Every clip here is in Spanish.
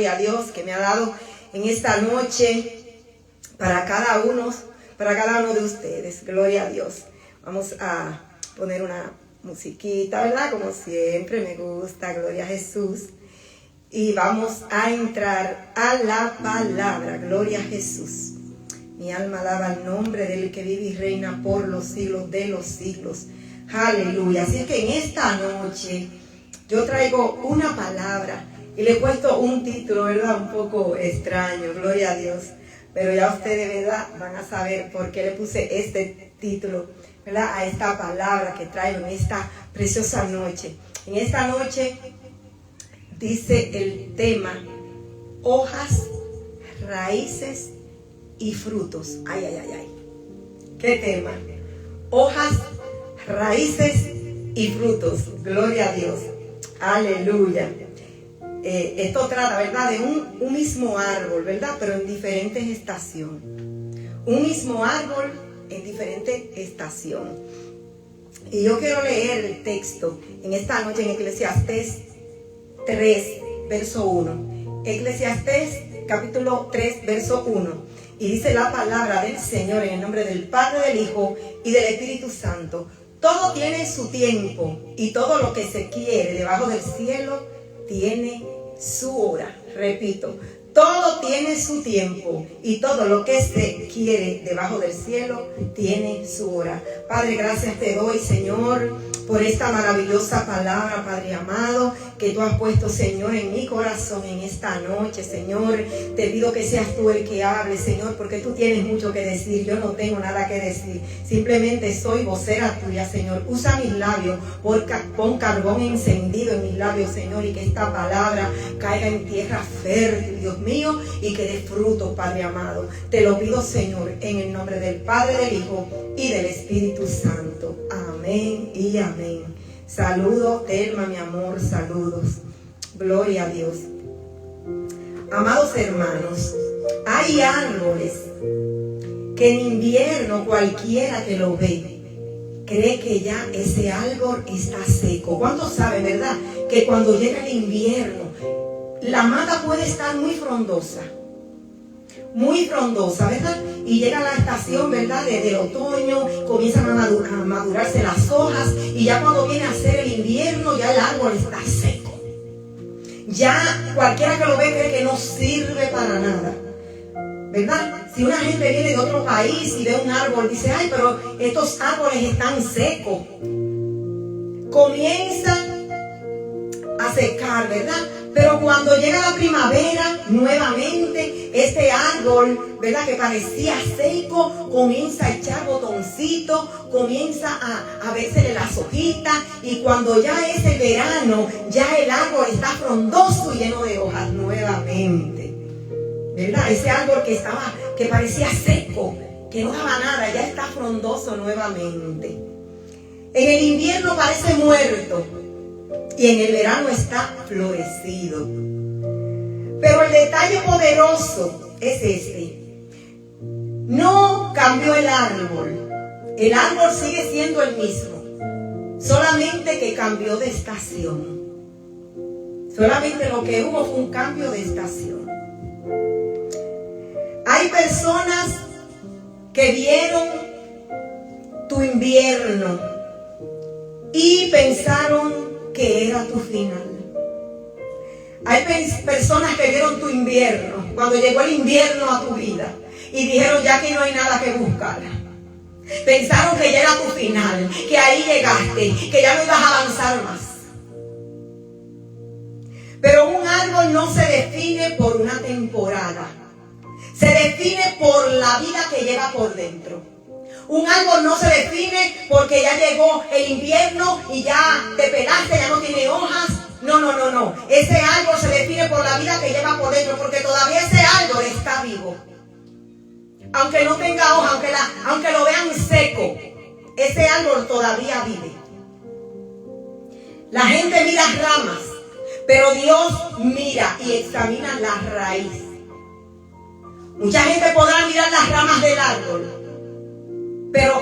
A Dios que me ha dado en esta noche para cada uno de ustedes. Gloria a Dios. Vamos a poner una musiquita, ¿verdad? Como siempre me gusta, gloria a Jesús. Y vamos a entrar a la palabra, gloria a Jesús. Mi alma alaba el nombre del que vive y reina por los siglos de los siglos. Aleluya. Así que en esta noche yo traigo una palabra. Y le he puesto un título, ¿verdad? Un poco extraño, gloria a Dios. Pero ya ustedes, ¿verdad? Van a saber por qué le puse este título, ¿verdad? A esta palabra que traigo en esta preciosa noche. En esta noche dice el tema: hojas, raíces y frutos. Ay, ay, ay, ay. ¿Qué tema? Hojas, raíces y frutos. Gloria a Dios. Aleluya. Esto trata, ¿verdad?, de un mismo árbol, ¿verdad?, pero en diferentes estaciones. Un mismo árbol en diferentes estaciones. Y yo quiero leer el texto en esta noche en Eclesiastés 3, verso 1. Eclesiastés capítulo 3, verso 1. Y dice la palabra del Señor en el nombre del Padre, del Hijo y del Espíritu Santo. Todo tiene su tiempo y todo lo que se quiere debajo del cielo tiene su hora. Repito, todo tiene su tiempo y todo lo que se quiere debajo del cielo tiene su hora. Padre, gracias te doy, Señor, por esta maravillosa palabra, Padre amado, que tú has puesto, Señor, en mi corazón en esta noche, Señor. Te pido que seas tú el que hable, Señor, porque tú tienes mucho que decir. Yo no tengo nada que decir. Simplemente soy vocera tuya, Señor. Usa mis labios, pon carbón encendido en mis labios, Señor, y que esta palabra caiga en tierra fértil, Dios mío, y que dé fruto, Padre amado. Te lo pido, Señor, en el nombre del Padre, del Hijo y del Espíritu Santo. Amén y amén. Saludos, Telma, mi amor, saludos. Gloria a Dios. Amados hermanos, hay árboles que en invierno cualquiera que lo ve cree que ya ese árbol está seco. ¿Cuántos saben, verdad? Que cuando llega el invierno, la mata puede estar muy frondosa, ¿verdad? Y llega la estación, ¿verdad?, del otoño, comienzan a madurarse las hojas, y ya cuando viene a ser el invierno, ya el árbol está seco. Ya cualquiera que lo ve cree que no sirve para nada, ¿verdad? Si una gente viene de otro país y ve un árbol, dice: ay, pero estos árboles están secos. Comienzan a secar, ¿verdad? Pero cuando llega la primavera, nuevamente, este árbol, ¿verdad?, que parecía seco, comienza a echar botoncitos, comienza a vérsele las hojitas, y cuando ya es el verano, ya el árbol está frondoso y lleno de hojas nuevamente, ¿verdad? Ese árbol que parecía seco, que no daba nada, ya está frondoso nuevamente. En el invierno parece muerto, y en el verano está florecido. Pero el detalle poderoso es este: no cambió el árbol. El árbol sigue siendo el mismo, solamente que cambió de estación. Solamente lo que hubo fue un cambio de estación. Hay personas que vieron tu invierno y pensaron que era tu final. Hay personas que vieron tu invierno, cuando llegó el invierno a tu vida, y dijeron: ya aquí no hay nada que buscar. Pensaron que ya era tu final, que ahí llegaste, que ya no ibas a avanzar más. Pero un árbol no se define por una temporada, se define por la vida que lleva por dentro. Un árbol no se define porque ya llegó el invierno y ya te pelaste, ya no tiene hojas. No. Ese árbol se define por la vida que lleva por dentro, porque todavía ese árbol está vivo. Aunque no tenga hoja, aunque lo vean seco, ese árbol todavía vive. La gente mira ramas, pero Dios mira y examina la raíz. Mucha gente podrá mirar las ramas del árbol, pero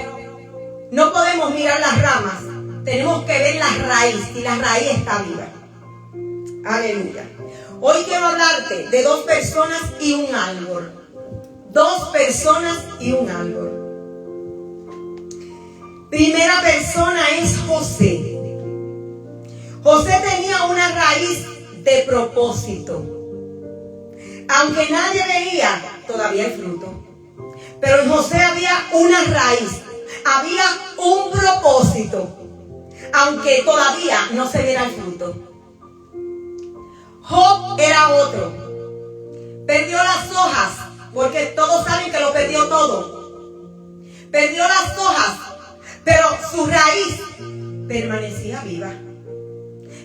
no podemos mirar las ramas. Tenemos que ver la raíz, y la raíz está viva. Aleluya. Hoy quiero hablarte de dos personas y un árbol. Dos personas y un árbol. Primera persona es José. José tenía una raíz de propósito. Aunque nadie veía todavía el fruto, pero en José había una raíz, había un propósito, aunque todavía no se viera el fruto. Job era otro. Perdió las hojas, porque todos saben que lo perdió todo. Perdió las hojas, pero su raíz permanecía viva.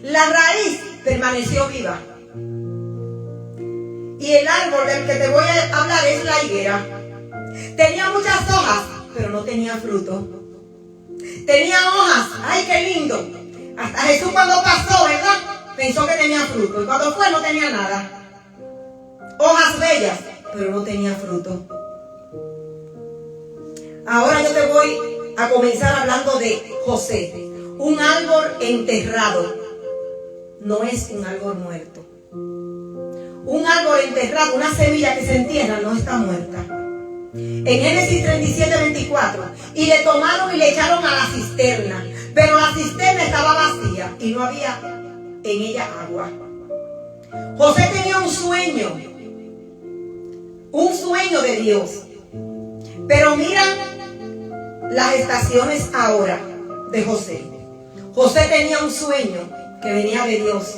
La raíz permaneció viva. Y el árbol del que te voy a hablar es la higuera. Tenía muchas hojas, pero no tenía fruto. Tenía hojas, ¡ay, qué lindo! Hasta Jesús cuando pasó, ¿verdad? Pensó que tenía fruto. Y cuando fue no tenía nada. Hojas bellas, pero no tenía fruto. Ahora yo te voy a comenzar hablando de José. Un árbol enterrado no es un árbol muerto. Un árbol enterrado, una semilla que se entierra, no está muerta. En Génesis 37:24, y le tomaron y le echaron a la cisterna, pero la cisterna estaba vacía y no había en ella agua. José tenía un sueño de Dios. Pero mira las estaciones ahora de José. José tenía un sueño que venía de Dios.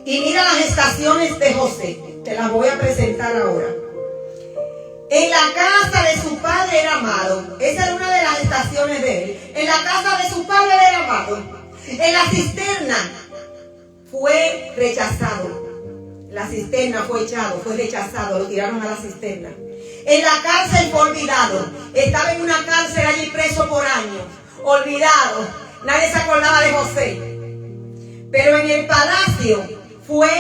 Y mira las estaciones de José. Te las voy a presentar ahora. En la casa de su padre era amado. Esa era una de las estaciones de él. En la casa de su padre era amado. En la cisterna fue rechazado. La cisterna fue echado, fue rechazado, lo tiraron a la cisterna. En la cárcel fue olvidado. Estaba en una cárcel allí preso por años. Olvidado. Nadie se acordaba de José. Pero en el palacio fue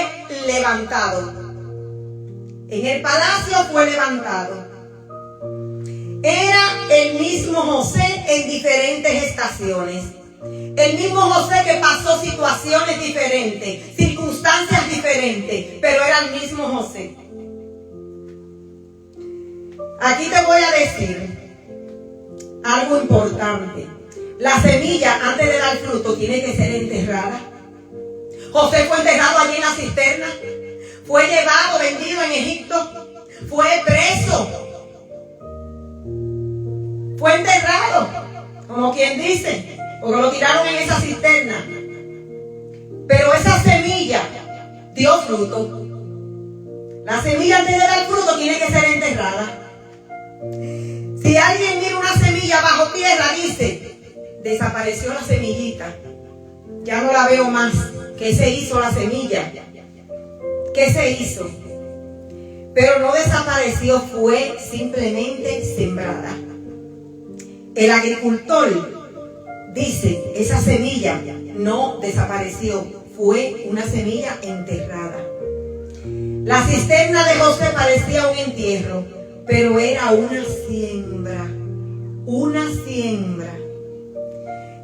levantado. En el palacio fue levantado. Era el mismo José en diferentes estaciones. El mismo José que pasó situaciones diferentes, circunstancias diferentes, pero era el mismo José. Aquí te voy a decir algo importante. La semilla, antes de dar fruto, tiene que ser enterrada. José fue enterrado allí en la cisterna. Fue llevado, vendido en Egipto. Fue preso. Fue enterrado, como quien dice, porque lo tiraron en esa cisterna. Pero esa semilla dio fruto. La semilla, antes de dar fruto, tiene que ser enterrada. Si alguien mira una semilla bajo tierra, dice, desapareció la semillita, ya no la veo más. ¿Qué se hizo la semilla? ¿Qué se hizo? Pero no desapareció, fue simplemente sembrada. El agricultor dice, esa semilla no desapareció, fue una semilla enterrada. La cisterna de José parecía un entierro, pero era una siembra. Una siembra.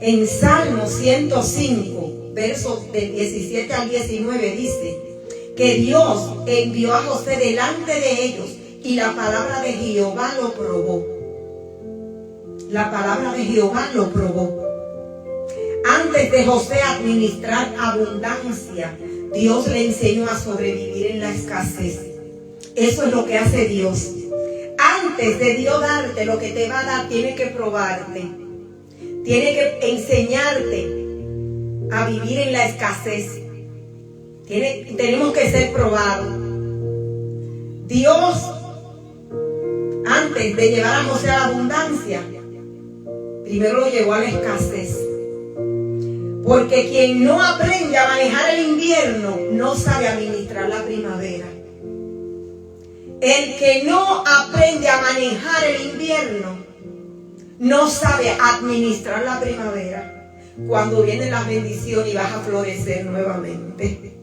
En Salmo 105, versos del 17 al 19 dice que Dios envió a José delante de ellos y la palabra de Jehová lo probó. La palabra de Jehová lo probó. Antes de José administrar abundancia, Dios le enseñó a sobrevivir en la escasez. Eso es lo que hace Dios. Antes de Dios darte lo que te va a dar, tiene que probarte. Tiene que enseñarte a vivir en la escasez. Tenemos que ser probados. Dios, antes de llevar a José a la abundancia, primero lo llevó a la escasez. Porque quien no aprende a manejar el invierno, no sabe administrar la primavera. El que no aprende a manejar el invierno, no sabe administrar la primavera. Cuando viene la bendición y vas a florecer nuevamente.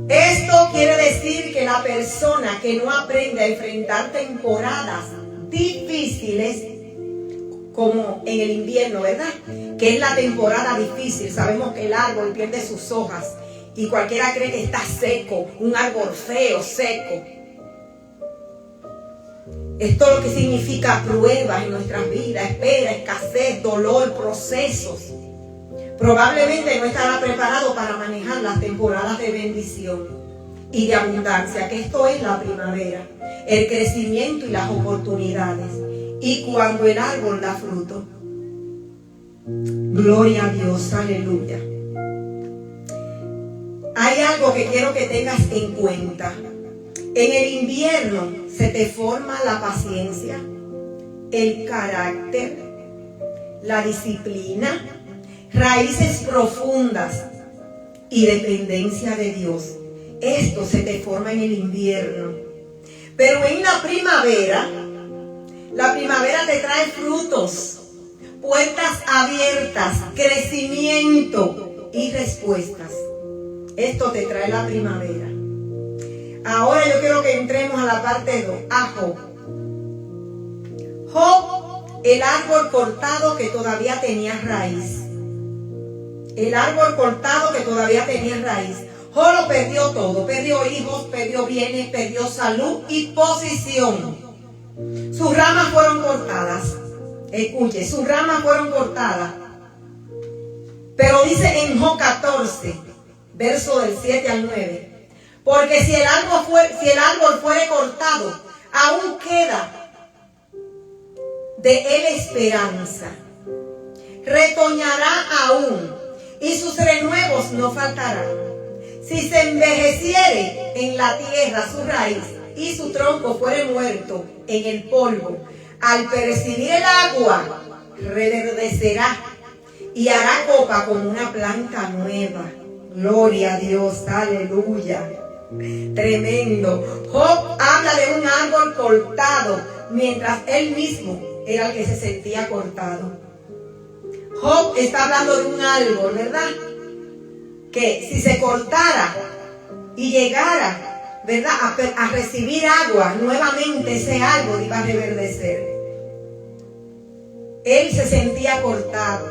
Esto quiere decir que la persona que no aprende a enfrentar temporadas difíciles, como en el invierno, ¿verdad? Que es la temporada difícil. Sabemos que el árbol pierde sus hojas y cualquiera cree que está seco, un árbol feo, seco. Esto es lo que significa pruebas en nuestras vidas, espera, escasez, dolor, procesos. Probablemente no estará preparado para manejar las temporadas de bendición y de abundancia, que esto es la primavera, el crecimiento y las oportunidades. Y cuando el árbol da fruto, gloria a Dios, aleluya. Hay algo que quiero que tengas en cuenta. En el invierno se te forma la paciencia, el carácter, la disciplina, raíces profundas y dependencia de Dios. Esto se te forma en el invierno. Pero en la primavera te trae frutos, puertas abiertas, crecimiento y respuestas. Esto te trae la primavera. Ahora yo quiero que entremos a la parte 2, a Job. Job, el árbol cortado que todavía tenía raíz. El árbol cortado que todavía tenía raíz. Job lo perdió todo. Perdió hijos, perdió bienes, perdió salud y posición. Sus ramas fueron cortadas. Escuche, sus ramas fueron cortadas. Pero dice en Job 14, verso del 7 al 9. Porque si el árbol fuere cortado, aún queda de él esperanza. Retoñará aún, y sus renuevos no faltarán. Si se envejeciere en la tierra su raíz, y su tronco fuere muerto en el polvo, al percibir el agua, reverdecerá, y hará copa como una planta nueva. Gloria a Dios, aleluya. Tremendo. Job habla de un árbol cortado, mientras él mismo era el que se sentía cortado. Job está hablando de un árbol, ¿verdad? Que si se cortara y llegara, ¿verdad?, a recibir agua, nuevamente ese árbol iba a reverdecer. Él se sentía cortado.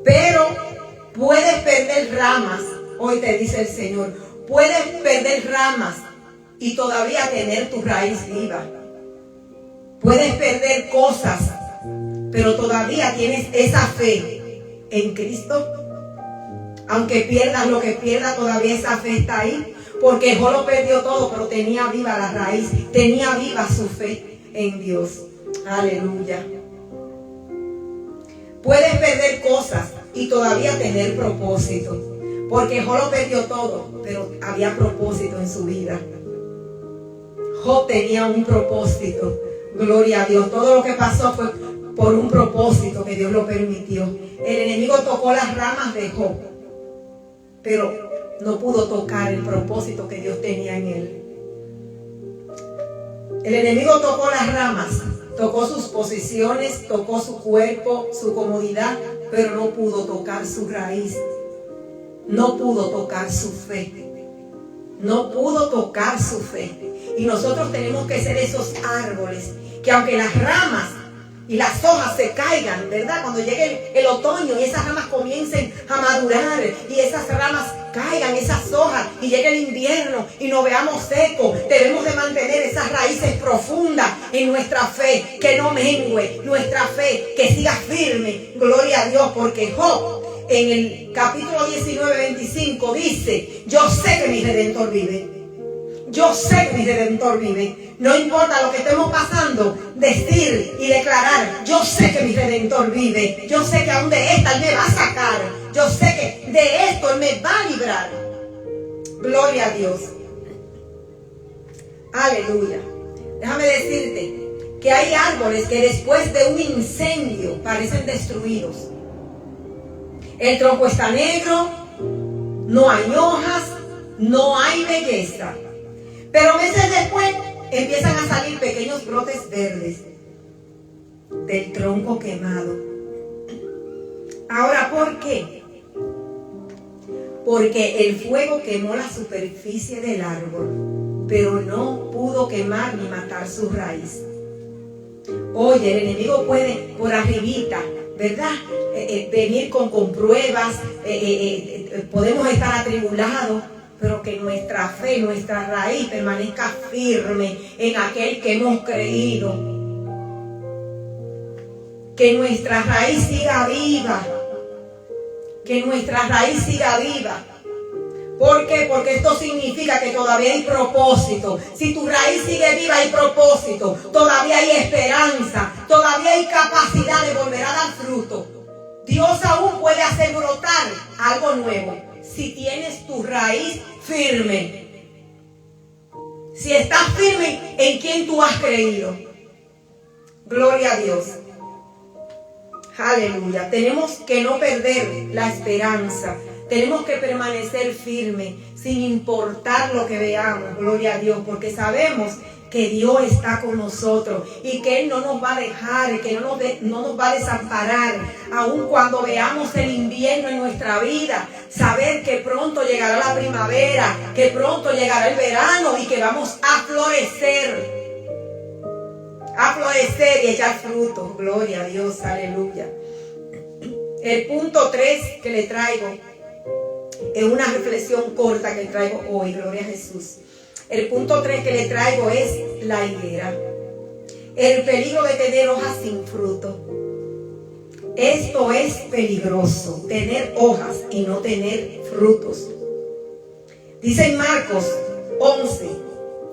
Pero puedes perder ramas, hoy te dice el Señor. Puedes perder ramas y todavía tener tu raíz viva. Puedes perder cosas, pero todavía tienes esa fe en Cristo. Aunque pierdas lo que pierdas, todavía esa fe está ahí. Porque Job lo perdió todo, pero tenía viva la raíz, tenía viva su fe en Dios. Aleluya. Puedes perder cosas y todavía tener propósito. Porque Job lo perdió todo, pero había propósito en su vida. Job tenía un propósito. Gloria a Dios. Todo lo que pasó fue por un propósito que Dios lo permitió. El enemigo tocó las ramas de Job, pero no pudo tocar el propósito que Dios tenía en él. El enemigo tocó las ramas, tocó sus posiciones, tocó su cuerpo, su comodidad, pero no pudo tocar su raíz. No pudo tocar su fe. No pudo tocar su fe. Y nosotros tenemos que ser esos árboles que aunque las ramas y las hojas se caigan, ¿verdad? Cuando llegue el otoño y esas ramas comiencen a madurar y esas ramas caigan, esas hojas, y llegue el invierno y nos veamos secos, debemos de mantener esas raíces profundas en nuestra fe, que no mengue nuestra fe, que siga firme. Gloria a Dios, porque Job en el capítulo 19, 25 dice: yo sé que mi Redentor vive. Yo sé que mi Redentor vive. No importa lo que estemos pasando, decir y declarar: yo sé que mi Redentor vive. Yo sé que aún de esta Él me va a sacar. Yo sé que de esto Él me va a librar. Gloria a Dios. Aleluya. Déjame decirte que hay árboles que después de un incendio parecen destruidos. El tronco está negro, no hay hojas, no hay belleza. Pero meses después empiezan a salir pequeños brotes verdes del tronco quemado. Ahora, ¿por qué? Porque el fuego quemó la superficie del árbol, pero no pudo quemar ni matar su raíz. Oye, el enemigo puede por arribita, ¿verdad? Venir con pruebas, podemos estar atribulados, pero que nuestra fe, nuestra raíz permanezca firme en aquel que hemos creído. Que nuestra raíz siga viva. Que nuestra raíz siga viva. ¿Por qué? Porque esto significa que todavía hay propósito. Si tu raíz sigue viva, hay propósito. Todavía hay esperanza. Todavía hay capacidad de volver a dar fruto. Dios aún puede hacer brotar algo nuevo. Si tienes tu raíz firme. Si estás firme en quien tú has creído. Gloria a Dios. Aleluya. Tenemos que no perder la esperanza. Tenemos que permanecer firmes sin importar lo que veamos. Gloria a Dios. Porque sabemos que Dios está con nosotros y que Él no nos va a dejar, que no nos va a desamparar, aun cuando veamos el invierno en nuestra vida. Saber que pronto llegará la primavera, que pronto llegará el verano y que vamos a florecer y echar frutos. Gloria a Dios, aleluya. El punto 3 que le traigo es una reflexión corta que traigo hoy. Gloria a Jesús. El punto 3 que le traigo es la higuera. El peligro de tener hojas sin fruto. Esto es peligroso, tener hojas y no tener frutos. Dice en Marcos 11,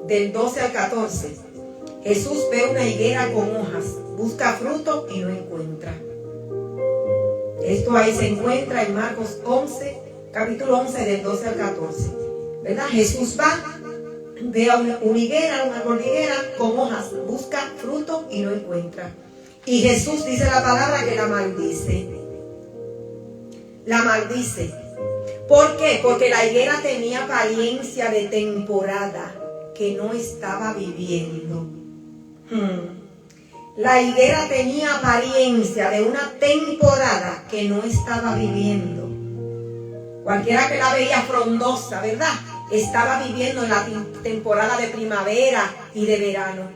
del 12 al 14, Jesús ve una higuera con hojas, busca fruto y no encuentra. Esto ahí se encuentra en Marcos 11, capítulo 11, del 12 al 14. ¿Verdad? Jesús va, ve a una higuera, un árbol de higuera con hojas, busca fruto y no encuentra. Y Jesús dice la palabra que la maldice. La maldice. ¿Por qué? Porque la higuera tenía apariencia de temporada que no estaba viviendo. La higuera tenía apariencia de una temporada que no estaba viviendo. Cualquiera que la veía frondosa, ¿verdad? Estaba viviendo en la temporada de primavera y de verano,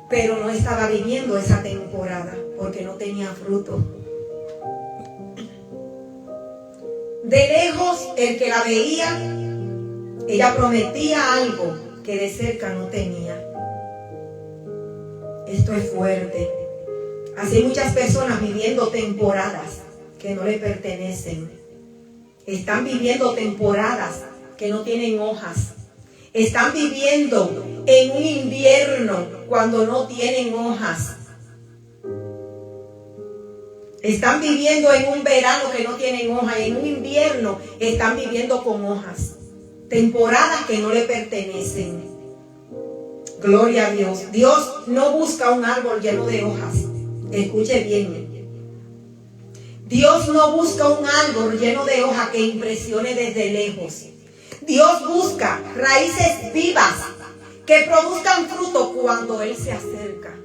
pero no estaba viviendo esa temporada porque no tenía fruto. De lejos, el que la veía, ella prometía algo que de cerca no tenía. Esto es fuerte. Así hay muchas personas viviendo temporadas que no le pertenecen. Están viviendo temporadas que no tienen hojas. Están viviendo en un invierno cuando no tienen hojas. Están viviendo en un verano que no tienen hojas. En un invierno están viviendo con hojas. Temporadas que no le pertenecen. Gloria a Dios. Dios no busca un árbol lleno de hojas. Escuche bien. Dios no busca un árbol lleno de hojas que impresione desde lejos. Dios busca raíces vivas que produzcan fruto cuando Él se acerca.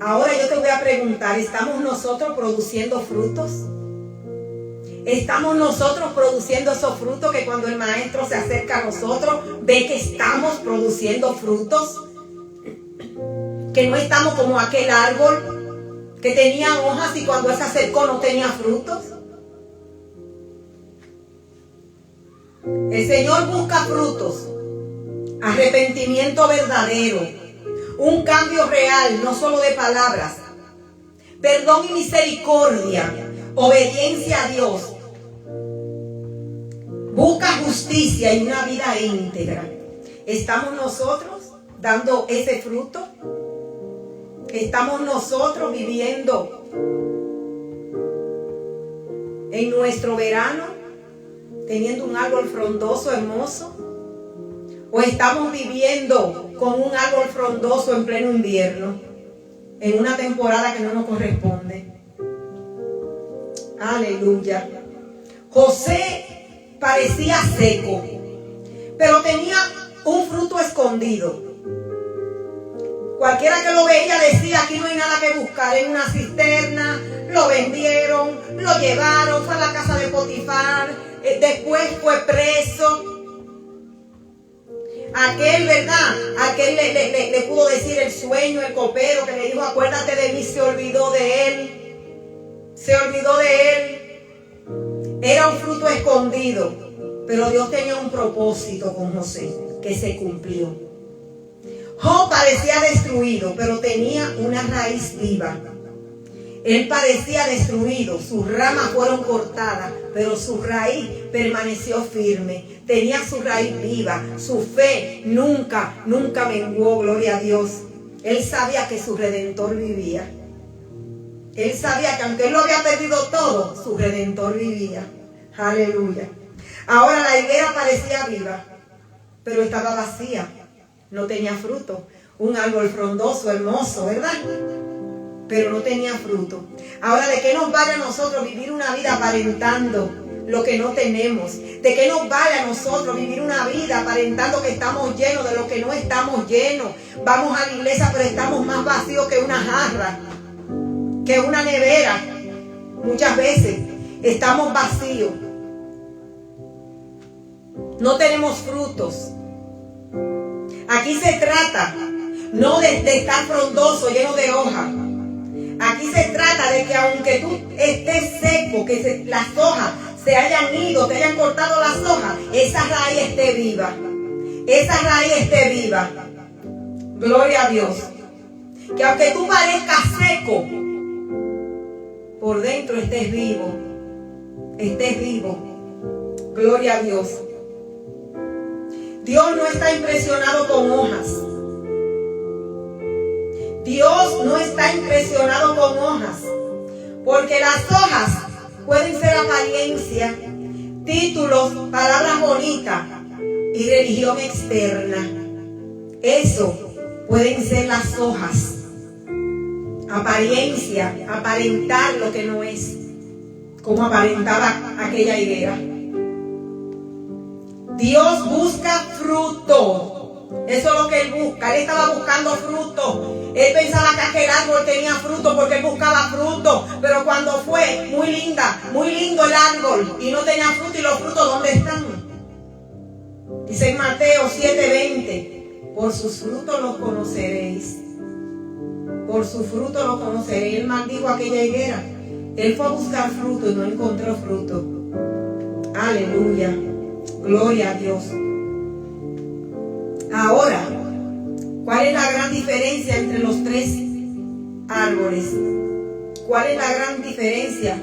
Ahora yo te voy a preguntar, ¿estamos nosotros produciendo frutos? ¿Estamos nosotros produciendo esos frutos que cuando el maestro se acerca a nosotros ve que estamos produciendo frutos? Que no estamos como aquel árbol que tenía hojas y cuando Él se acercó no tenía frutos. El Señor busca frutos, arrepentimiento verdadero, un cambio real, no solo de palabras, perdón y misericordia, obediencia a Dios. Busca justicia y una vida íntegra. ¿Estamos nosotros dando ese fruto? ¿Estamos nosotros viviendo en nuestro verano, teniendo un árbol frondoso, hermoso? ¿O estamos viviendo con un árbol frondoso en pleno invierno, en una temporada que no nos corresponde? Aleluya. José parecía seco, pero tenía un fruto escondido. Cualquiera que lo veía decía, aquí no hay nada que buscar. En una cisterna, lo vendieron, lo llevaron, fue a la casa de Potifar, después fue preso. Aquel, ¿verdad? Aquel le pudo decir el sueño, el copero que le dijo, acuérdate de mí, se olvidó de él. Se olvidó de él. Era un fruto escondido, pero Dios tenía un propósito con José que se cumplió. Job parecía destruido, pero tenía una raíz viva. Él parecía destruido, sus ramas fueron cortadas, pero su raíz permaneció firme. Tenía su raíz viva, su fe nunca menguó, gloria a Dios. Él sabía que su Redentor vivía. Él sabía que aunque él lo había perdido todo, su Redentor vivía. Aleluya. Ahora la higuera parecía viva, pero estaba vacía. No tenía fruto. Un árbol frondoso, hermoso, ¿verdad? Pero no tenía fruto. Ahora, ¿de qué nos vale a nosotros vivir una vida aparentando lo que no tenemos? ¿De qué nos vale a nosotros vivir una vida aparentando que estamos llenos de lo que no estamos llenos? Vamos a la iglesia, pero estamos más vacíos que una jarra, que una nevera. Muchas veces estamos vacíos. No tenemos frutos. Aquí se trata no de estar frondoso, lleno de hojas. Aquí se trata de que aunque tú estés seco, que las hojas se hayan ido, te hayan cortado las hojas, esa raíz esté viva. Esa raíz esté viva. Gloria a Dios. Que aunque tú parezcas seco, por dentro estés vivo. Estés vivo. Gloria a Dios. Dios no está impresionado con hojas. Dios no está impresionado con hojas. Porque las hojas pueden ser apariencia, títulos, palabras bonitas y religión externa. Eso pueden ser las hojas. Apariencia, aparentar lo que no es, como aparentaba aquella higuera. Dios busca fruto. Eso es lo que Él busca. Él estaba buscando fruto. Él pensaba que aquel árbol tenía fruto porque Él buscaba fruto. Pero cuando fue, muy lindo el árbol y no tenía fruto. ¿Y los frutos dónde están? Dice en Mateo 7:20: por sus frutos los conoceréis. Por su fruto los conoceréis. Él maldijo aquella higuera. Él fue a buscar fruto y no encontró fruto. Aleluya. Gloria a Dios. Ahora, ¿cuál es la gran diferencia entre los tres árboles? ¿Cuál es la gran diferencia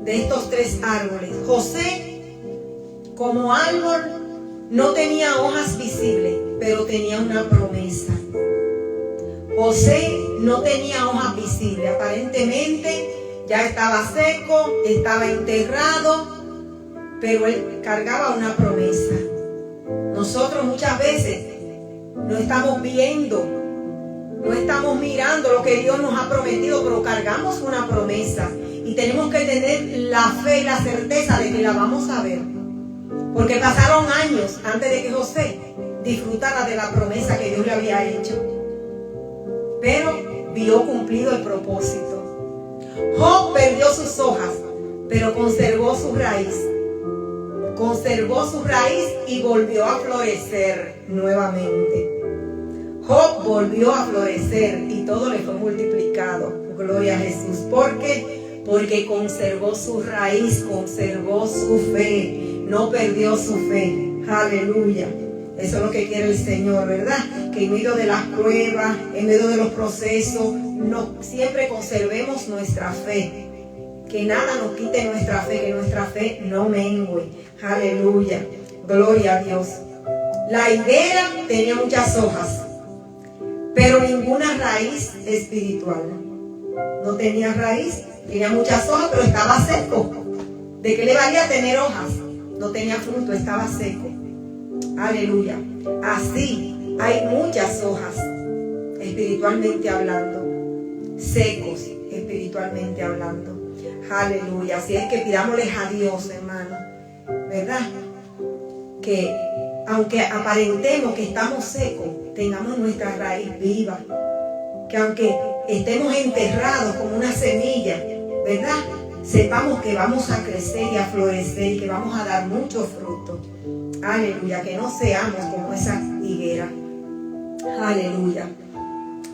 de estos tres árboles? José, como árbol, no tenía hojas visibles, pero tenía una promesa. José no tenía hojas visibles. Aparentemente ya estaba seco, estaba enterrado, pero él cargaba una promesa. Nosotros muchas veces no estamos viendo, no estamos mirando lo que Dios nos ha prometido, pero cargamos una promesa y tenemos que tener la fe y la certeza de que la vamos a ver. Porque pasaron años antes de que José disfrutara de la promesa que Dios le había hecho, pero vio cumplido el propósito. Job perdió sus hojas, pero conservó su raíz. Conservó su raíz y volvió a florecer nuevamente. Job volvió a florecer y todo le fue multiplicado. Gloria a Jesús. ¿Por qué? Porque conservó su raíz, conservó su fe, no perdió su fe. Aleluya. Eso es lo que quiere el Señor, ¿verdad? Que en medio de las pruebas, en medio de los procesos, siempre conservemos nuestra fe. Que nada nos quite nuestra fe, que nuestra fe no mengue. Aleluya. Gloria a Dios. La higuera tenía muchas hojas, pero ninguna raíz espiritual. No tenía raíz, tenía muchas hojas, pero estaba seco. ¿De qué le valía tener hojas? No tenía fruto, estaba seco. Aleluya. Así hay muchas hojas, espiritualmente hablando, secos, espiritualmente hablando. Aleluya. Así es que pidámosles a Dios, hermano, ¿verdad? Que aunque aparentemos que estamos secos, tengamos nuestra raíz viva. Que aunque estemos enterrados como una semilla, ¿verdad? Sepamos que vamos a crecer y a florecer y que vamos a dar mucho fruto. Aleluya. Que no seamos como esa higuera. Aleluya.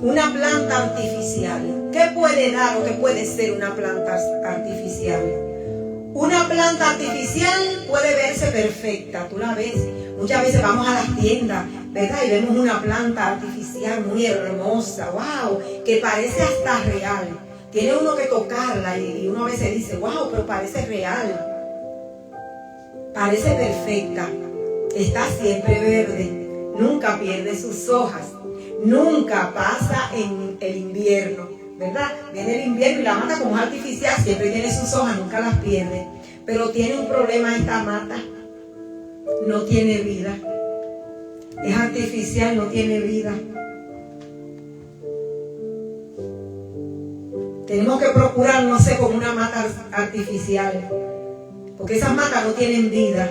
Una planta artificial. ¿Qué puede dar o qué puede ser una planta artificial? Una planta artificial puede verse perfecta, tú la ves. Muchas veces vamos a las tiendas, ¿verdad? Y vemos una planta artificial muy hermosa, wow, que parece hasta real. Tiene uno que tocarla y uno a veces dice, wow, pero parece real. Parece perfecta. Está siempre verde, nunca pierde sus hojas, nunca pasa en el invierno, ¿verdad? Viene el invierno y la mata, como es artificial, siempre tiene sus hojas, nunca las pierde. Pero tiene un problema esta mata, no tiene vida. Es artificial, no tiene vida. Tenemos que procurar no ser como una mata artificial, porque esas matas no tienen vida,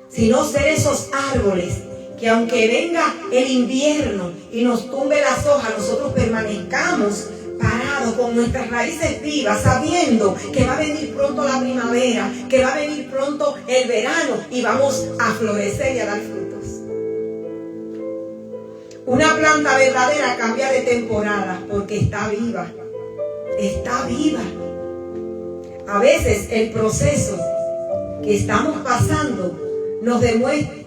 sino ser esos árboles que aunque venga el invierno y nos tumbe las hojas, nosotros permanezcamos parados con nuestras raíces vivas, sabiendo que va a venir pronto la primavera, que va a venir pronto el verano y vamos a florecer y a dar frutos. Una planta verdadera cambia de temporada porque está viva. Está viva. A veces el proceso que estamos pasando no demuestra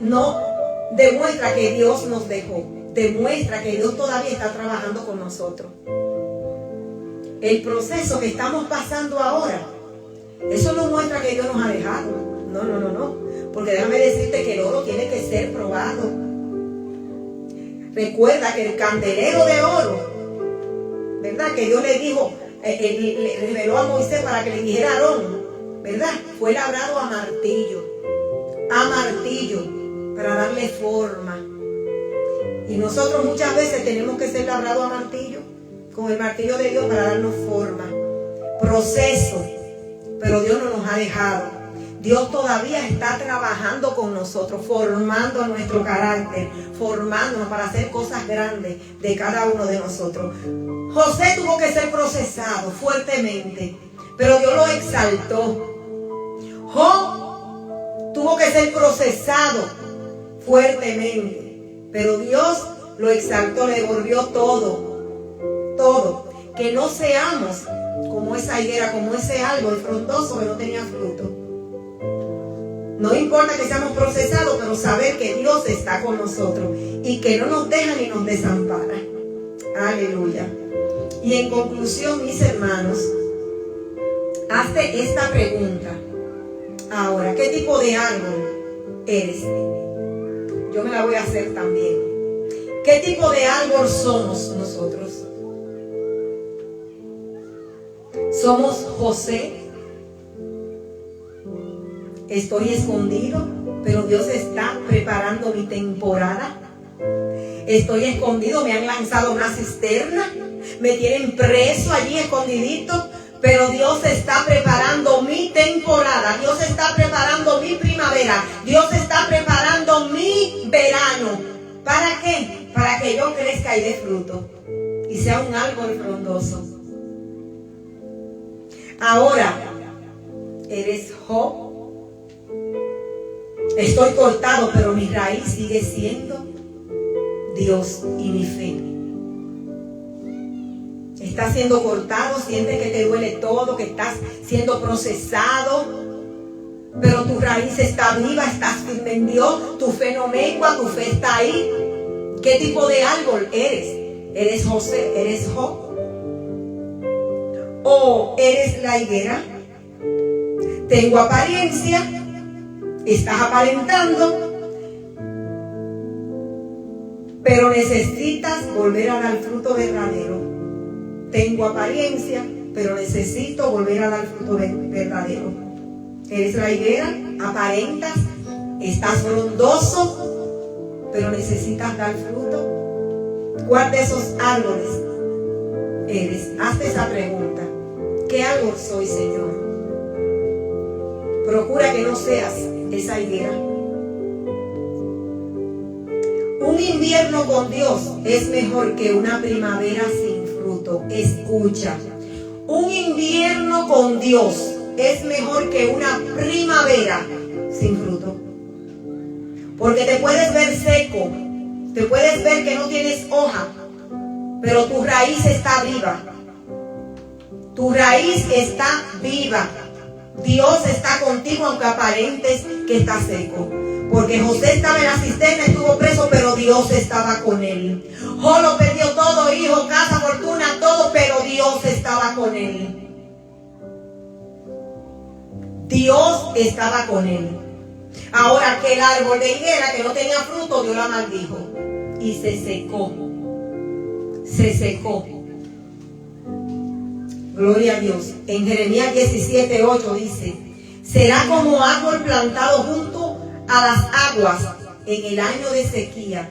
que Dios nos dejó, demuestra que Dios todavía está trabajando con nosotros. El proceso que estamos pasando ahora, eso no muestra que Dios nos ha dejado. No. Porque déjame decirte que el oro tiene que ser probado. Recuerda que el candelero de oro, ¿verdad? Que Dios le dijo, le reveló a Moisés para que le dijera a Aarón, ¿verdad? Fue labrado a martillo, para darle forma. Y nosotros muchas veces tenemos que ser labrados a martillo, con el martillo de Dios para darnos forma. Proceso, pero Dios no nos ha dejado. Dios todavía está trabajando con nosotros, formando nuestro carácter, formándonos para hacer cosas grandes de cada uno de nosotros. José tuvo que ser procesado fuertemente, pero Dios lo exaltó. Job tuvo que ser procesado fuertemente, pero Dios lo exaltó, le devolvió todo. Que no seamos como esa higuera, como ese árbol frondoso que no tenía fruto. No importa que seamos procesados, pero saber que Dios está con nosotros y que no nos deja ni nos desampara. Aleluya. Y en conclusión, mis hermanos, hazte esta pregunta. Ahora, ¿qué tipo de árbol eres? Yo me la voy a hacer también. ¿Qué tipo de árbol somos nosotros? ¿Somos José? Estoy escondido, pero Dios está preparando mi temporada. Estoy escondido, me han lanzado a una cisterna, me tienen preso allí escondidito, pero Dios está preparando mi temporada. Dios está preparando mi primavera. Dios está preparando mi verano. ¿Para qué? Para que yo crezca y dé fruto y sea un árbol frondoso. Ahora, ¿eres Job? Estoy cortado, pero mi raíz sigue siendo Dios y mi fe. Estás siendo cortado, sientes que te duele todo, que estás siendo procesado, pero tu raíz está viva, estás firme en Dios, tu fe no mengua, tu fe está ahí. ¿Qué tipo de árbol eres? ¿Eres José? ¿Eres Job? ¿O eres la higuera? Tengo apariencia, estás aparentando, pero necesitas volver a dar fruto verdadero. Tengo apariencia, pero necesito volver a dar fruto verdadero. Eres la higuera, aparentas, estás frondoso, pero necesitas dar fruto. ¿Cuál de esos árboles eres? Hazte esa pregunta. ¿Qué árbol soy, Señor? Procura que no seas esa higuera. Un invierno con Dios es mejor que una primavera sin fruto. Escucha. Un invierno con Dios es mejor que una primavera sin fruto. Porque te puedes ver seco, te puedes ver que no tienes hoja, pero tu raíz está viva. Tu raíz está viva. Dios está contigo aunque aparentes que está seco. Porque José estaba en la cisterna, estuvo preso, pero Dios estaba con él. Job lo perdió todo, hijo, casa, fortuna, todo, pero Dios estaba con él. Dios estaba con él. Ahora que el árbol de higuera que no tenía fruto, Dios la maldijo. Y se secó. Se secó. Gloria a Dios. En Jeremías 17:8 dice: será como árbol plantado junto a las aguas en el año de sequía.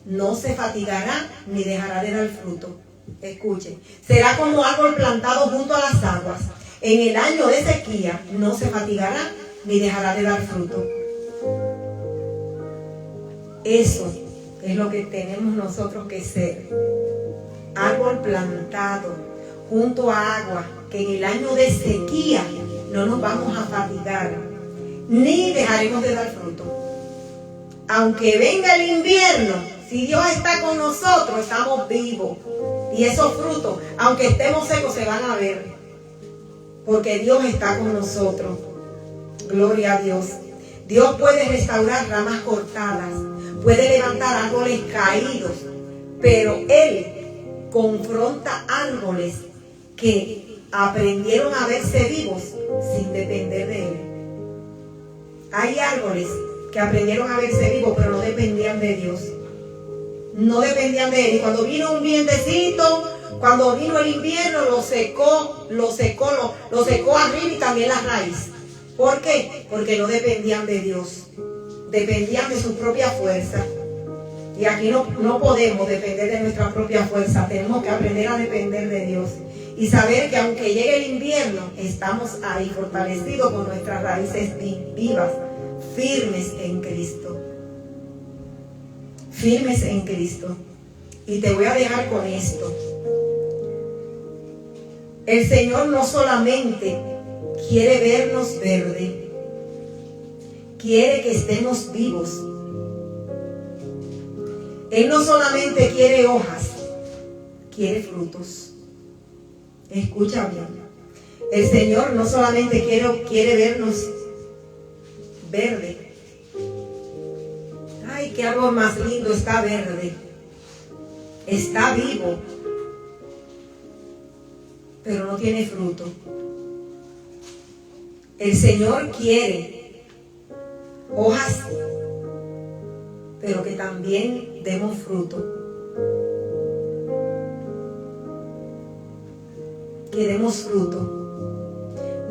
No se fatigará ni dejará de dar fruto. Escuchen. Será como árbol plantado junto a las aguas. En el año de sequía no se fatigará ni dejará de dar fruto. Eso es lo que tenemos nosotros que ser. Árbol plantado junto a agua, que en el año de sequía no nos vamos a fatigar, ni dejaremos de dar fruto. Aunque venga el invierno, si Dios está con nosotros, estamos vivos. Y esos frutos, aunque estemos secos, se van a ver. Porque Dios está con nosotros. Gloria a Dios. Dios puede restaurar ramas cortadas, puede levantar árboles caídos, pero Él confronta árboles que aprendieron a verse vivos sin depender de Él. Hay árboles que aprendieron a verse vivos, pero no dependían de Dios. No dependían de Él. Y cuando vino un vientecito, cuando vino el invierno, lo secó arriba y también la raíz. ¿Por qué? Porque no dependían de Dios. Dependían de su propia fuerza. Y aquí no podemos depender de nuestra propia fuerza. Tenemos que aprender a depender de Dios. Y saber que aunque llegue el invierno, estamos ahí fortalecidos con nuestras raíces vivas, firmes en Cristo. Firmes en Cristo. Y te voy a dejar con esto. El Señor no solamente quiere vernos verde, quiere que estemos vivos. Él no solamente quiere hojas, quiere frutos. Escucha bien. El Señor no solamente quiere vernos verde. Ay, qué árbol más lindo, está verde. Está vivo, pero no tiene fruto. El Señor quiere hojas, pero que también demos fruto. Que demos fruto.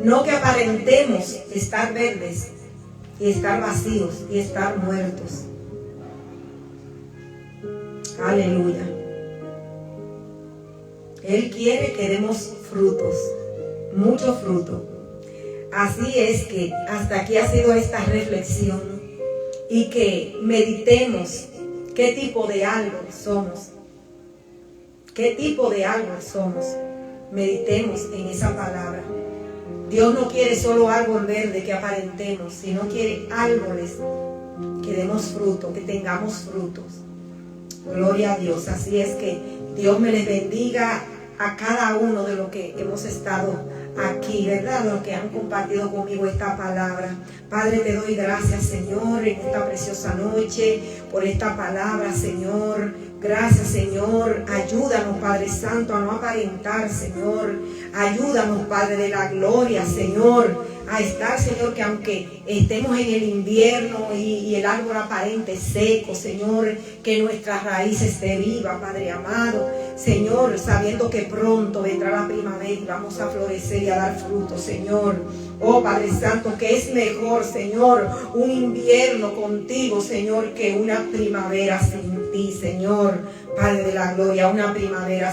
No que aparentemos estar verdes y estar vacíos y estar muertos. Aleluya. Él quiere que demos frutos, mucho fruto. Así es que hasta aquí ha sido esta reflexión y que meditemos qué tipo de árbol somos. ¿Qué tipo de árbol somos? Meditemos en esa palabra. Dios no quiere solo árbol verde que aparentemos, sino quiere árboles que demos fruto, que tengamos frutos. Gloria a Dios. Así es que Dios me les bendiga a cada uno de los que hemos estado aquí, ¿verdad? Los que han compartido conmigo esta palabra. Padre, te doy gracias, Señor, en esta preciosa noche, por esta palabra, Señor. Gracias, Señor. Ayúdanos, Padre Santo, a no aparentar, Señor. Ayúdanos, Padre de la gloria, Señor, a estar, Señor, que aunque estemos en el invierno y el árbol aparente seco, Señor, que nuestra raíz esté viva, Padre amado, Señor, sabiendo que pronto vendrá la primavera y vamos a florecer y a dar fruto, Señor. Oh, Padre Santo, que es mejor, Señor, un invierno contigo, Señor, que una primavera sin ti, Señor. Padre de la gloria, una primavera